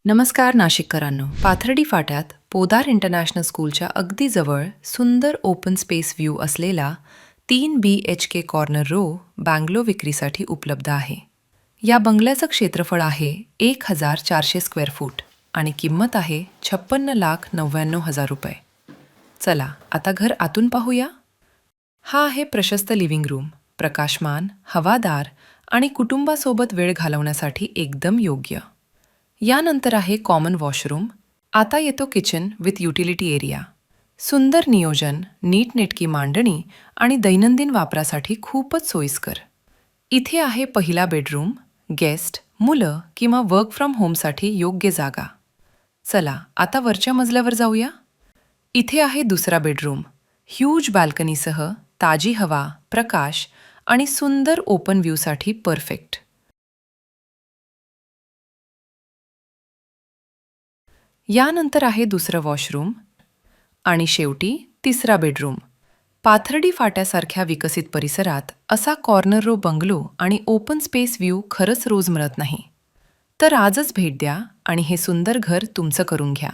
नमस्कार नाशिककरांनो. पाथर्डी फाट्यात पोदार इंटरनॅशनल स्कूलच्या अगदी जवळ सुंदर ओपन स्पेस व्ह्यू असलेला 3 BHK कॉर्नर रो बंगलो विक्रीसाठी उपलब्ध आहे. या बंगल्याचं क्षेत्रफळ आहे 1400 स्क्वेअर फूट आणि किंमत आहे 56,99,000 रुपये. चला आता घर आतून पाहूया. हा आहे प्रशस्त लिव्हिंग रूम, प्रकाशमान, हवादार आणि कुटुंबासोबत वेळ घालवण्यासाठी एकदम योग्य. यानंतर आहे कॉमन वॉशरूम. आता येतो किचन विथ युटिलिटी एरिया. सुंदर नियोजन, नीटनेटकी मांडणी आणि दैनंदिन वापरासाठी खूपच सोयीस्कर. इथे आहे पहिला बेडरूम, गेस्ट, मुलं किंवा वर्क फ्रॉम होमसाठी योग्य जागा. चला आता वरच्या मजल्यावर जाऊया. इथे आहे दुसरा बेडरूम, ह्यूज बाल्कनीसह ताजी हवा, प्रकाश आणि सुंदर ओपन व्ह्यूसाठी परफेक्ट. यानंतर आहे दुसरं वॉशरूम आणि शेवटी तिसरा बेडरूम. पाथर्डी फाट्यासारख्या विकसित परिसरात असा कॉर्नर रो बंगलो आणि ओपन स्पेस व्ह्यू खरंच रोज मिळत नाही. तर आजच भेट द्या आणि हे सुंदर घर तुमचं करून घ्या.